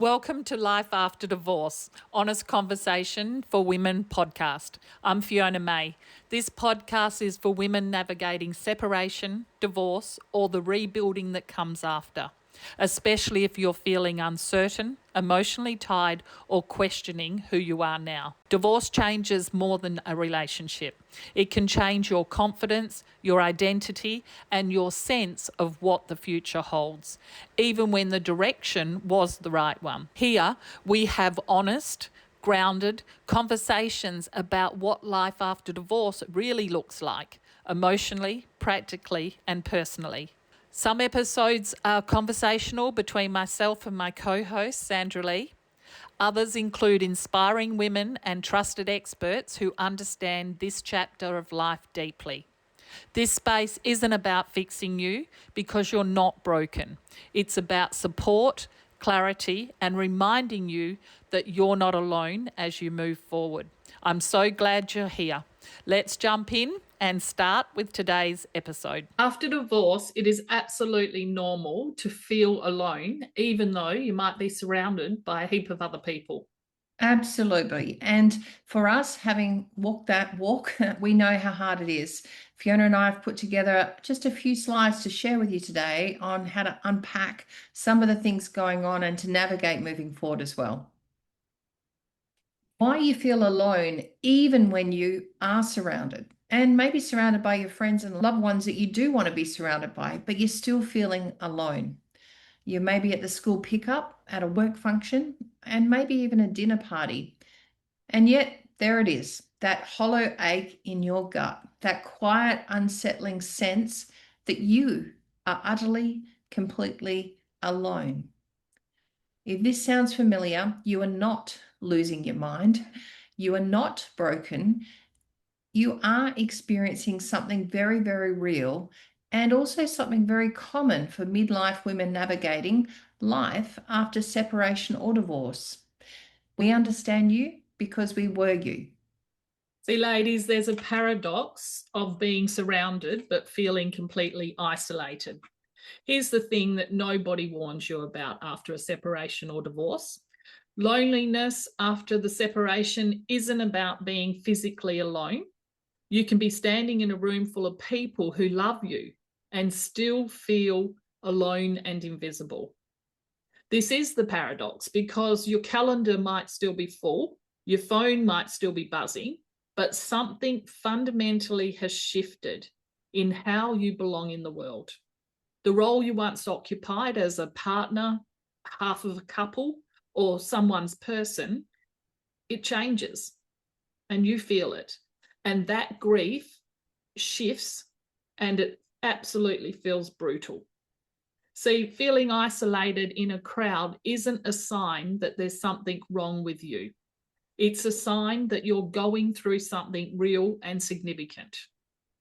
Welcome to Life After Divorce, Honest Conversation for Women podcast. I'm Fiona May. This podcast is for women navigating separation, divorce, or the rebuilding that comes after, especially if you're feeling uncertain, emotionally tied, or questioning who you are now. Divorce changes more than a relationship. It can change your confidence, your identity, and your sense of what the future holds, even when the direction was the right one. Here, we have honest, grounded conversations about what life after divorce really looks like, emotionally, practically, and personally. Some episodes are conversational between myself and my co-host, Sandra Lee. Others include inspiring women and trusted experts who understand this chapter of life deeply. This space isn't about fixing you because you're not broken. It's about support, clarity, and reminding you that you're not alone as you move forward. I'm so glad you're here. Let's jump in and start with today's episode. After divorce, it is absolutely normal to feel alone, even though you might be surrounded by a heap of other people. Absolutely. And for us, having walked that walk, we know how hard it is. Fiona and I have put together just a few slides to share with you today on how to unpack some of the things going on and to navigate moving forward as well. Why you feel alone, even when you are surrounded, and maybe surrounded by your friends and loved ones that you do want to be surrounded by, but you're still feeling alone. You may be at the school pickup, at a work function, and maybe even a dinner party. And yet, there it is, that hollow ache in your gut, that quiet, unsettling sense that you are utterly, completely alone. If this sounds familiar, you are not losing your mind. You are not broken. You are experiencing something very, very real and also something very common for midlife women navigating life after separation or divorce. We understand you because we were you. See, ladies, there's a paradox of being surrounded but feeling completely isolated. Here's the thing that nobody warns you about after a separation or divorce. Loneliness after the separation isn't about being physically alone. You can be standing in a room full of people who love you and still feel alone and invisible. This is the paradox because your calendar might still be full, your phone might still be buzzing, but something fundamentally has shifted in how you belong in the world. The role you once occupied as a partner, half of a couple, or someone's person, it changes and you feel it. And that grief shifts and it absolutely feels brutal. See, feeling isolated in a crowd isn't a sign that there's something wrong with you. It's a sign that you're going through something real and significant.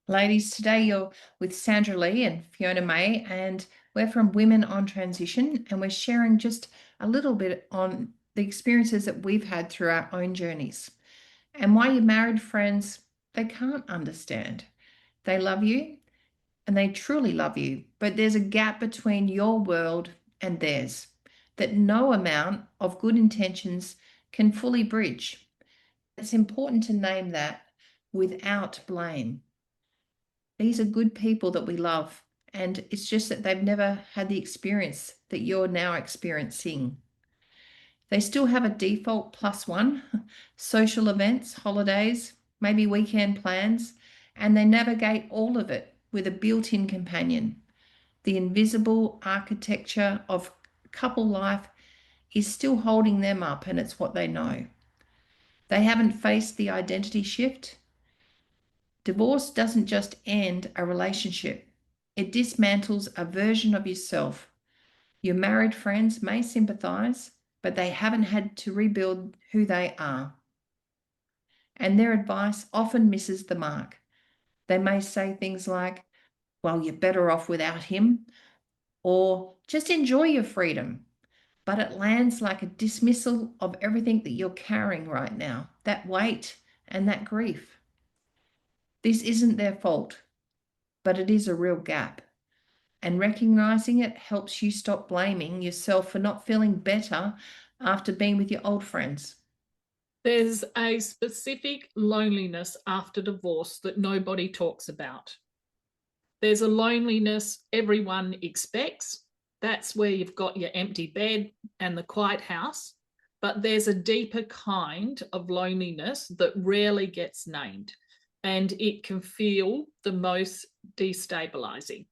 Ladies, today you're with Sandra Lee and Fiona May, and we're from Women on Transition, and we're sharing just a little bit on the experiences that we've had through our own journeys and why your married friends, they can't understand. They love you and they truly love you, but there's a gap between your world and theirs that no amount of good intentions can fully bridge. It's important to name that without blame. These are good people that we love, and it's just that they've never had the experience that you're now experiencing. They still have a default +1, social events, holidays, maybe weekend plans, and they navigate all of it with a built-in companion. The invisible architecture of couple life is still holding them up, and it's what they know. They haven't faced the identity shift. Divorce doesn't just end a relationship, it dismantles a version of yourself. Your married friends may sympathize, but they haven't had to rebuild who they are. And their advice often misses the mark. They may say things like, well, you're better off without him, or just enjoy your freedom. But it lands like a dismissal of everything that you're carrying right now, that weight and that grief. This isn't their fault, but it is a real gap. And recognizing it helps you stop blaming yourself for not feeling better after being with your old friends? There's a specific loneliness after divorce that nobody talks about. There's a loneliness everyone expects. That's where you've got your empty bed and the quiet house. But there's a deeper kind of loneliness that rarely gets named, and it can feel the most destabilizing.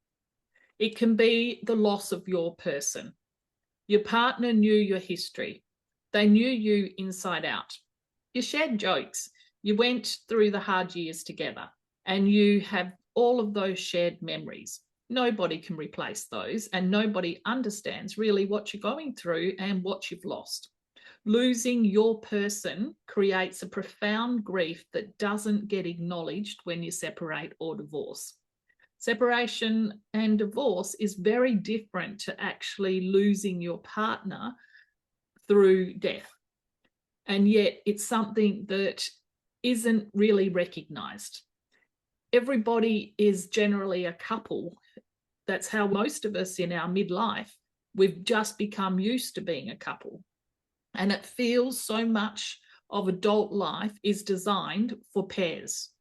It can be the loss of your person. Your partner knew your history. They knew you inside out. You shared jokes. You went through the hard years together, and you have all of those shared memories. Nobody can replace those, and nobody understands really what you're going through and what you've lost. Losing your person creates a profound grief that doesn't get acknowledged when you separate or divorce. Separation and divorce is very different to actually losing your partner through death. And yet it's something that isn't really recognized. Everybody is generally a couple. That's how most of us in our midlife, we've just become used to being a couple. And it feels so much of adult life is designed for pairs.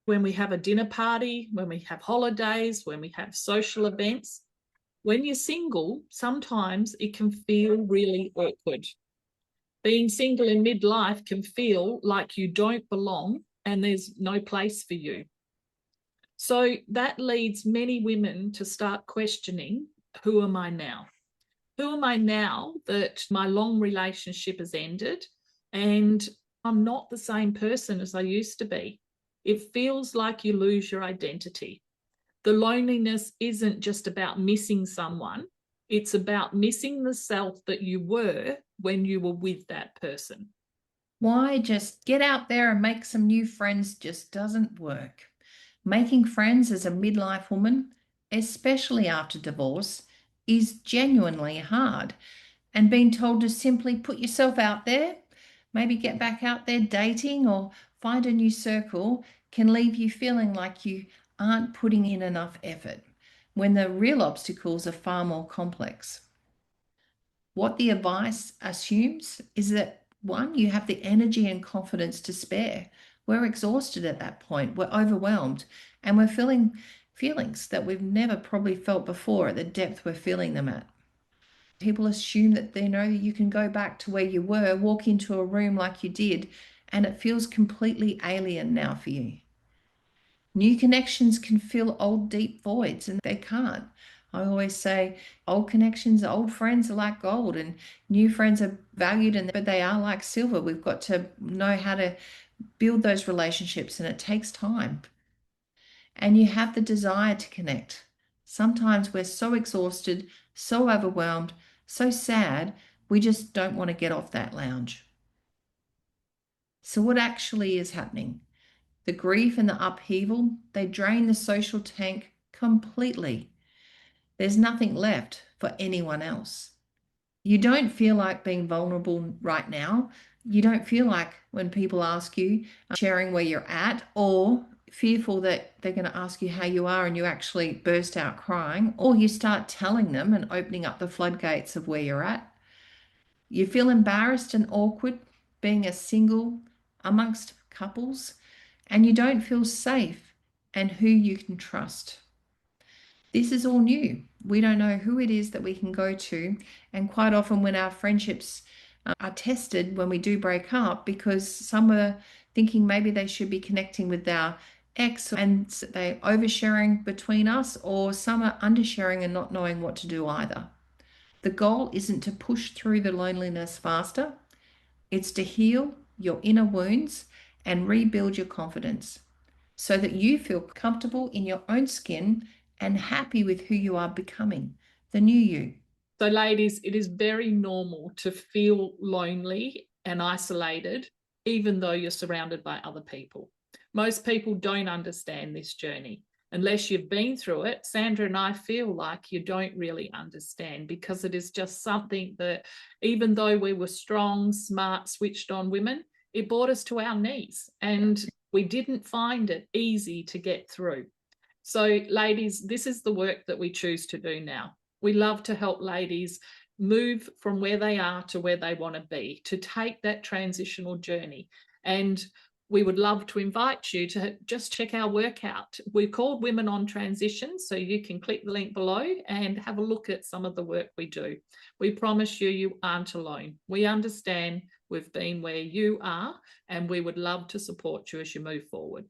When we have a dinner party, when we have holidays, when we have social events, when you're single, sometimes it can feel really awkward. Being single in midlife can feel like you don't belong and there's no place for you. So that leads many women to start questioning, who am I now? Who am I now that my long relationship has ended and I'm not the same person as I used to be? It feels like you lose your identity. The loneliness isn't just about missing someone. It's about missing the self that you were when you were with that person. Why just get out there and make some new friends just doesn't work. Making friends as a midlife woman, especially after divorce, is genuinely hard. And being told to simply put yourself out there, maybe get back out there dating or find a new circle, can leave you feeling like you aren't putting in enough effort when the real obstacles are far more complex. What the advice assumes is that one, you have the energy and confidence to spare. We're exhausted at that point, we're overwhelmed, and we're feeling feelings that we've never probably felt before at the depth we're feeling them at. People assume that they know you can go back to where you were, walk into a room like you did, and it feels completely alien now for you. New connections can fill old deep voids, and they can't. I always say old connections, old friends are like gold, and new friends are valued, but they are like silver. We've got to know how to build those relationships, and it takes time. And you have the desire to connect. Sometimes we're so exhausted, so overwhelmed, so sad, we just don't want to get off that lounge. So, what actually is happening? The grief and the upheaval, they drain the social tank completely. There's nothing left for anyone else. You don't feel like being vulnerable right now. You don't feel like when people ask you, sharing where you're at, or fearful that they're going to ask you how you are and you actually burst out crying, or you start telling them and opening up the floodgates of where you're at. You feel embarrassed and awkward being a single amongst couples, and you don't feel safe and who you can trust. This is all new. We don't know who it is that we can go to. And quite often, when our friendships are tested, when we do break up, because some are thinking maybe they should be connecting with our ex and they oversharing between us, or some are undersharing and not knowing what to do either. The goal isn't to push through the loneliness faster, it's to heal your inner wounds and rebuild your confidence so that you feel comfortable in your own skin and happy with who you are becoming, the new you. So, ladies, it is very normal to feel lonely and isolated, even though you're surrounded by other people. Most people don't understand this journey. Unless you've been through it, Sandra and I feel like you don't really understand, because it is just something that, even though we were strong, smart, switched on women, it brought us to our knees and we didn't find it easy to get through. So, ladies, this is the work that we choose to do now. We love to help ladies move from where they are to where they want to be, to take that transitional journey. And we would love to invite you to just check our workout. We're called Women on Transition, so you can click the link below and have a look at some of the work we do. We promise you, you aren't alone. We understand we've been where you are, and we would love to support you as you move forward.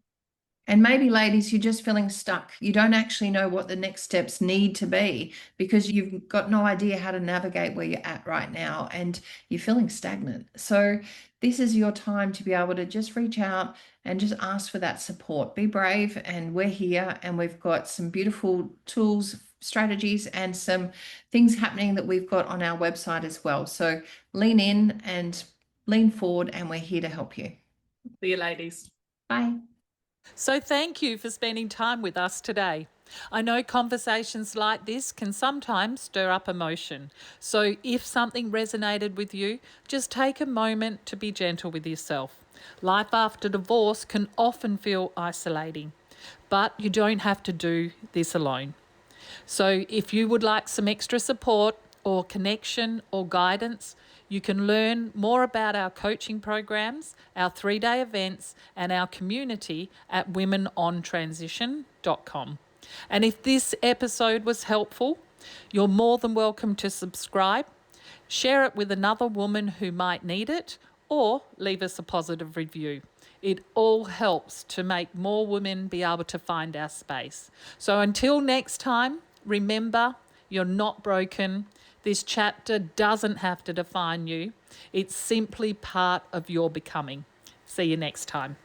And maybe, ladies, you're just feeling stuck. You don't actually know what the next steps need to be because you've got no idea how to navigate where you're at right now and you're feeling stagnant. So, this is your time to be able to just reach out and just ask for that support. Be brave, and we're here, and we've got some beautiful tools, strategies, and some things happening that we've got on our website as well. So, lean in and lean forward, and we're here to help you. See you, ladies. Bye. So thank you for spending time with us today. I know conversations like this can sometimes stir up emotion. So if something resonated with you, just take a moment to be gentle with yourself. Life after divorce can often feel isolating, but you don't have to do this alone. So if you would like some extra support or connection or guidance, you can learn more about our coaching programs, our 3-day events, and our community at womenontransition.com. And if this episode was helpful, you're more than welcome to subscribe, share it with another woman who might need it, or leave us a positive review. It all helps to make more women be able to find our space. So until next time, remember, you're not broken. This chapter doesn't have to define you. It's simply part of your becoming. See you next time.